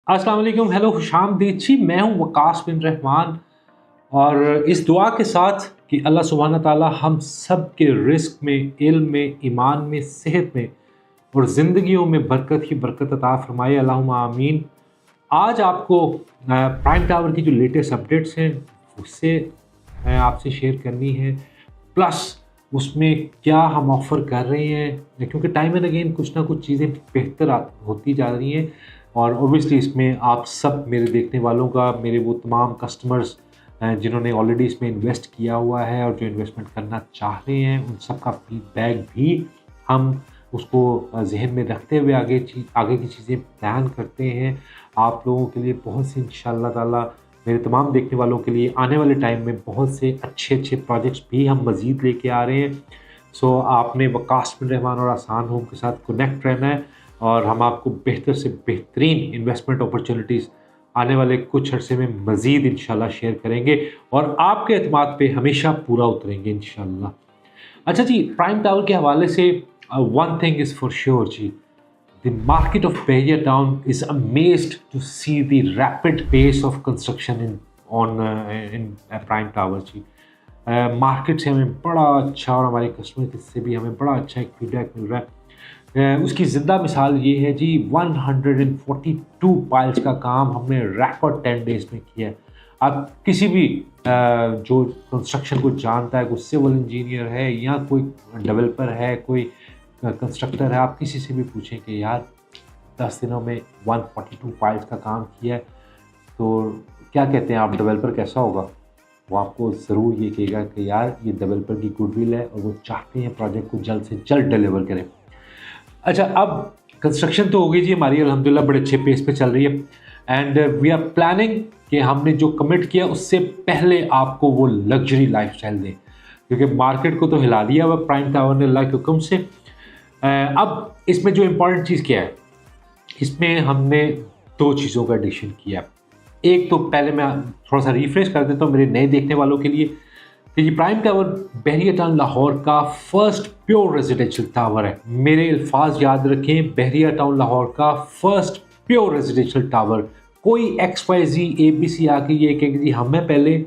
अस्सलाम वालेकुम, हेलो, खुशामदीद जी। मैं हूँ वकास बिन रहमान और इस दुआ के साथ कि अल्लाह सुब्हाना ताला हम सब के रिस्क में, इल्म में, ईमान में, सेहत में और ज़िंदगियों में बरकत ही बरकत अता फरमाए, अल्लाहुम्मा आमीन। आज आपको प्राइम टावर की जो लेटेस्ट अपडेट्स हैं उससे आपसे शेयर करनी है, प्लस उसमें क्या हम ऑफ़र कर रहे हैं, क्योंकि टाइम एंड अगेन कुछ ना कुछ चीज़ें बेहतर होती जा रही हैं। और ऑब्वियसली इसमें आप सब मेरे देखने वालों का, मेरे वो तमाम कस्टमर्स जिन्होंने ऑलरेडी इसमें इन्वेस्ट किया हुआ है और जो इन्वेस्टमेंट करना चाह रहे हैं, उन सब का फीडबैक भी हम उसको ज़हन में रखते हुए आगे की चीज़ें प्लान करते हैं। आप लोगों के लिए बहुत सी इंशाअल्लाह ताला, मेरे तमाम देखने वालों के लिए आने वाले टाइम में बहुत से अच्छे प्रोजेक्ट्स भी हम मज़ीद लेके आ रहे हैं। सो आपने वकास बिन रहमान और आसान होम के साथ कनेक्ट रहना है और हम आपको बेहतर से बेहतरीन इन्वेस्टमेंट अपॉर्चुनिटीज़ आने वाले कुछ अरसे में मज़ीद इंशाल्लाह शेयर करेंगे और आपके एतमाद पे हमेशा पूरा उतरेंगे इंशाल्लाह। अच्छा जी, प्राइम टावर के हवाले से one thing is for sure ji, the market of Bahia Town is amazed to see the rapid pace of construction in Prime Tower ji. Market से हमें बड़ा अच्छा और हमारे कस्टमर से भी हमें बड़ा अच्छा एक फीडबैक मिल रहा है। उसकी ज़िंदा मिसाल ये है जी, 142 पाइल्स का काम हमने रिकॉर्ड 10 डेज़ में किया है। आप किसी भी जो कंस्ट्रक्शन को जानता है, कोई सिविल इंजीनियर है या कोई डेवलपर है, कोई कंस्ट्रक्टर है, आप किसी से भी पूछें कि यार 10 दिनों में 142 पाइल्स का काम किया है, तो क्या कहते हैं आप, डेवलपर कैसा होगा? वो आपको ज़रूर ये कहेगा कि यार ये डेवलपर की गुडविल है और वो चाहते हैं प्रोजेक्ट को जल्द से जल्द डिलीवर करें। अच्छा, अब कंस्ट्रक्शन तो हो गई जी हमारी, अल्हम्दुलिल्लाह बड़े अच्छे पेस पे चल रही है एंड वी आर प्लानिंग कि हमने जो कमिट किया उससे पहले आपको वो लग्जरी लाइफस्टाइल दें, क्योंकि मार्केट को तो हिला दिया हुआ प्राइम टावर ने अल्लाह के हुक्म से। अब इसमें जो इम्पॉर्टेंट चीज़ क्या है, इसमें हमने 2 चीज़ों का एडिशन किया। एक तो पहले मैं थोड़ा सा रिफ्रेश कर देता हूँ मेरे नए देखने वालों के लिए कि ये प्राइम टावर बहरिया टाउन लाहौर का फर्स्ट प्योर रेजिडेंशियल टावर है। मेरे अल्फाज याद रखें, बहरिया टाउन लाहौर का फर्स्ट प्योर रेजिडेंशियल टावर। कोई XYZ ABC आके ये कहेगी जी हमें पहले,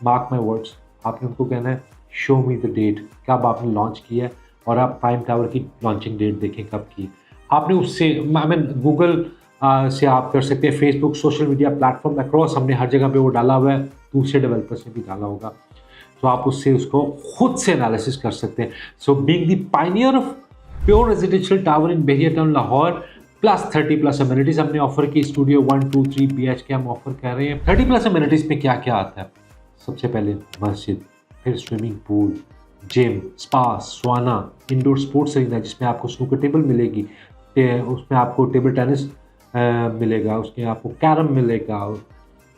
मार्क माई वर्ड्स, आपने उनको कहना है शो मी द डेट कब आपने लॉन्च किया है और आप प्राइम टावर की लॉन्चिंग डेट देखें कब की। आपने उससे गूगल से आप कर सकते हैं, Facebook, social media platform across हमने हर जगह पे वो डाला हुआ है, दूसरे डेवलपर्स ने भी डाला होगा, तो आप उससे उसको खुद से एनालिसिस कर सकते हैं। So being the Pioneer of pure residential tower in Bahria town Lahore plus 30+ amenities हमने ऑफर की। स्टूडियो 1, 2, 3 BHK हम ऑफर कर रहे हैं। 30+ अमेनिटीज़ में क्या क्या आता है? सबसे पहले मस्जिद, फिर swimming pool, gym, spa, sauna, indoor sports arena जिसमें आपको स्नूकर टेबल मिलेगी, उसमें आपको टेबल टेनिस मिलेगा, उसमें आपको कैरम मिलेगा,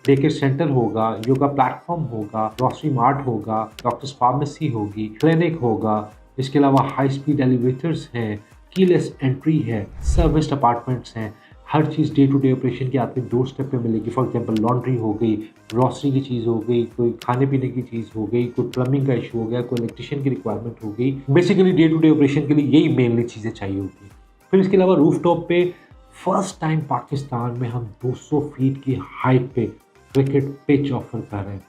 डे केयर सेंटर होगा, योगा प्लेटफॉर्म होगा, ग्रॉसरी मार्ट होगा, डॉक्टर्स फार्मेसी होगी, क्लिनिक होगा। इसके अलावा हाई स्पीड एलिवेटर्स हैं, कीलेस एंट्री है, सर्विस्ड अपार्टमेंट्स हैं। हर चीज़ डे टू डे ऑपरेशन की आपके डोर स्टेप पे मिलेगी। फॉर एग्जांपल लॉन्ड्री हो गई, ग्रॉसरी की चीज़ हो गई, कोई खाने पीने की चीज़ हो गई, कोई प्लम्बिंग का इशू हो गया, कोई इलेक्ट्रिशियन की रिक्वायरमेंट हो गई। Basically day to day operation के लिए यही मेनली चीज़ें चाहिए होती हैं। फिर इसके अलावा रूफ टॉप पे फर्स्ट टाइम पाकिस्तान में हम 200 फीट की हाइट पे क्रिकेट पिच ऑफर कर रहे हैं।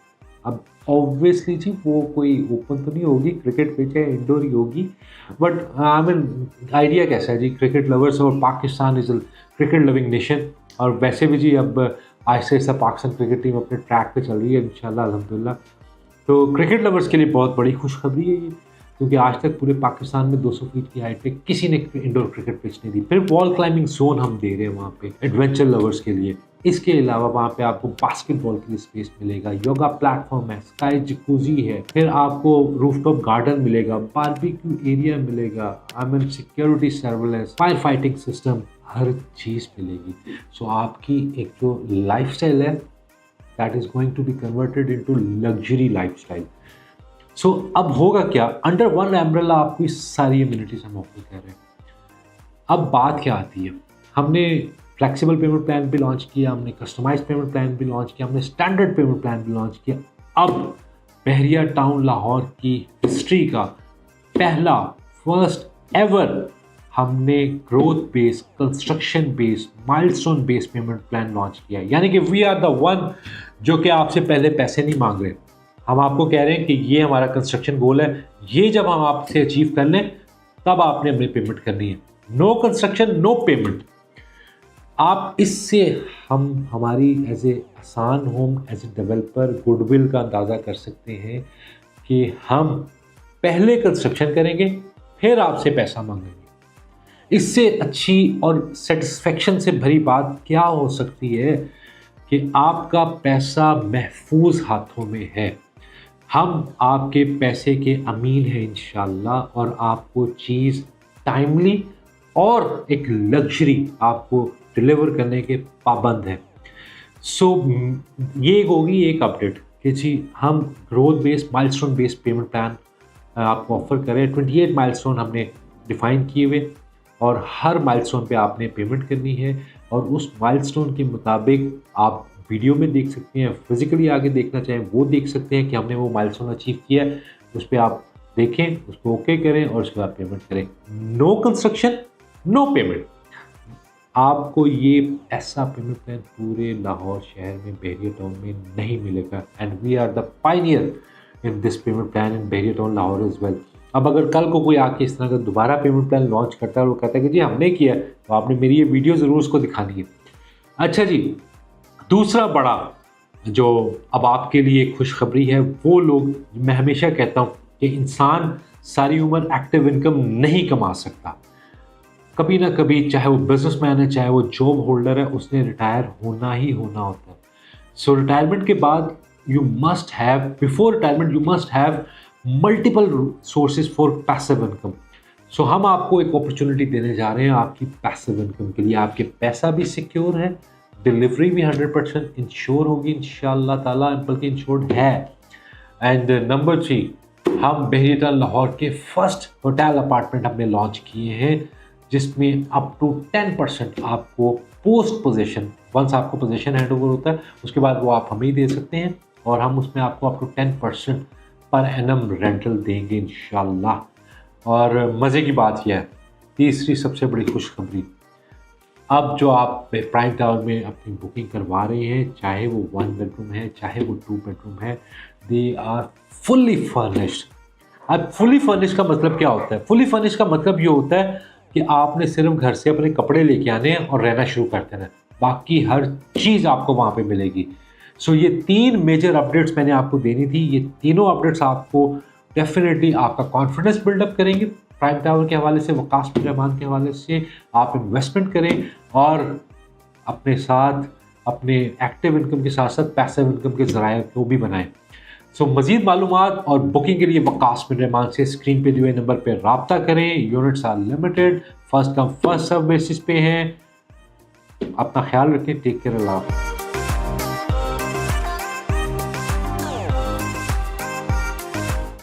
अब ऑब्वियसली जी वो कोई ओपन तो नहीं होगी, क्रिकेट पिच है, इंडोर ही होगी, बट आइडिया कैसा है जी, क्रिकेट लवर्स और Pakistan is cricket loving nation. और वैसे भी जी अब आहिस्ता आहिस्ता पाकिस्तान क्रिकेट टीम अपने ट्रैक पे चल रही है इंशाल्लाह अल्हम्दुलिल्लाह। तो क्रिकेट लवर्स के लिए बहुत बड़ी खुशखबरी है ये, क्योंकि आज तक पूरे पाकिस्तान में 200 फीट की हाइट पे किसी ने इंडोर क्रिकेट पिच नहीं दी। फिर वॉल क्लाइंबिंग जोन हम दे रहे हैं वहाँ पे एडवेंचर लवर्स के लिए। इसके अलावा वहाँ पे आपको बास्केटबॉल के लिए स्पेस मिलेगा, योगा प्लेटफॉर्म है, स्काई जकूजी है, फिर आपको रूफटॉप गार्डन मिलेगा, बारबेक्यू एरिया मिलेगा, security surveillance, fire fighting system, हर चीज़ मिलेगी। सो आपकी एक जो लाइफस्टाइल है that is going to be converted into luxury lifestyle. So अब होगा क्या, अंडर वन अम्ब्रेला आपको इस सारी एमिनिटीज हम ऑफर कर रहे हैं। अब बात क्या आती है, हमने फ्लेक्सिबल पेमेंट प्लान भी लॉन्च किया, हमने कस्टमाइज पेमेंट प्लान भी लॉन्च किया, हमने स्टैंडर्ड पेमेंट प्लान भी लॉन्च किया। अब बहरिया टाउन लाहौर की हिस्ट्री का पहला फर्स्ट एवर हमने growth based, construction based, milestone based payment plan launch किया है। यानी कि वी आर द वन जो कि आपसे पहले पैसे नहीं मांग रहे। हम आपको कह रहे हैं कि ये हमारा कंस्ट्रक्शन गोल है, ये जब हम आपसे अचीव कर लें तब आपने हमें पेमेंट करनी है। No construction no payment. आप इससे हम हमारी as a Asaan home, as a developer goodwill का अंदाज़ा कर सकते हैं कि हम पहले कंस्ट्रक्शन करेंगे फिर आपसे पैसा मांगेंगे। इससे अच्छी और सेटिस्फेक्शन से भरी बात क्या हो सकती है कि आपका पैसा महफूज हाथों में है। हम आपके पैसे के अमीन हैं इंशाल्लाह, और आपको चीज़ टाइमली और एक लग्जरी आपको डिलीवर करने के पाबंद हैं। सो ये होगी एक अपडेट कि जी हम growth based, milestone based payment plan आपको ऑफर करें। 28 माइलस्टोन हमने डिफ़ाइन किए हुए, और हर माइलस्टोन पे आपने पेमेंट करनी है, और उस माइलस्टोन के मुताबिक आप वीडियो में देख सकते हैं, फिजिकली आगे देखना चाहें वो देख सकते हैं कि हमने वो माइलस्टोन अचीव किया है। उस पर आप देखें, उसको ओके करें और उसके बाद पेमेंट करें। No construction no payment. आपको ये ऐसा पेमेंट प्लान पूरे लाहौर शहर में, बहरिया टाउन में नहीं मिलेगा, and we are the pioneer in this payment plan in Bahria town Lahore as well. अब अगर कल को कोई आके इस तरह का दोबारा पेमेंट प्लान लॉन्च करता है और वो कहता है कि जी हमने किया है, तो आपने मेरी ये वीडियो ज़रूर उसको दिखानी है। अच्छा जी, दूसरा बड़ा जो अब आपके लिए खुशखबरी है, वो लोग, मैं हमेशा कहता हूँ कि इंसान सारी उम्र एक्टिव इनकम नहीं कमा सकता। कभी ना कभी, चाहे वो बिजनेसमैन है, चाहे वो जॉब होल्डर है, उसने रिटायर होना ही होना होता है। सो रिटायरमेंट के बाद you must have, before retirement you must have multiple sources for passive income. So हम आपको एक अपॉर्चुनिटी देने जा रहे हैं आपकी पैसिव इनकम के लिए। आपके पैसा भी सिक्योर है, डिलीवरी भी 100% इंश्योर होगी इंशाअल्लाह ताला, बल्कि इंश्योर्ड है। एंड नंबर 3, हम बहरिया टाउन लाहौर के फर्स्ट होटल अपार्टमेंट हमने लॉन्च किए हैं, जिसमें अप टू 10% आपको पोस्ट पोजीशन, वंस आपको पोजीशन हैंड ओवर होता है उसके बाद वो आप हमें ही दे सकते हैं, और हम उसमें आपको up to 10% per annum rental देंगे इंशाल्लाह। और मज़े की बात यह है, तीसरी सबसे बड़ी खुशखबरी, अब जो आप प्राइम टावर में अपनी बुकिंग करवा रहे हैं, चाहे वो 1 बेडरूम है, चाहे वो 2 बेडरूम है, दे आर फुल्ली फर्निश्ड। अब फुल्ली फर्निश्ड का मतलब क्या होता है? फुल्ली फर्निश्ड का मतलब ये होता है कि आपने सिर्फ घर से अपने कपड़े लेके आने हैं और रहना शुरू कर देना है, बाकी हर चीज़ आपको वहाँ पे मिलेगी। सो ये 3 मेजर अपडेट्स मैंने आपको देनी थी। ये तीनों अपडेट्स आपको डेफिनेटली आपका कॉन्फिडेंस बिल्डअप करेंगे। प्राइम टावर के हवाले से, वकास बिन रहमान के हवाले से आप इन्वेस्टमेंट करें, और अपने साथ अपने एक्टिव इनकम के साथ साथ पैसिव इनकम के ज़राए को भी बनाएं। सो मज़ीद मालूमात और बुकिंग के लिए वकास बिन रहमान से स्क्रीन पे दिए हुए नंबर पर रब्ता करें। Units are limited, first come first serve basis पे हैं। अपना ख्याल रखें। टेक केयर, अल्लाह।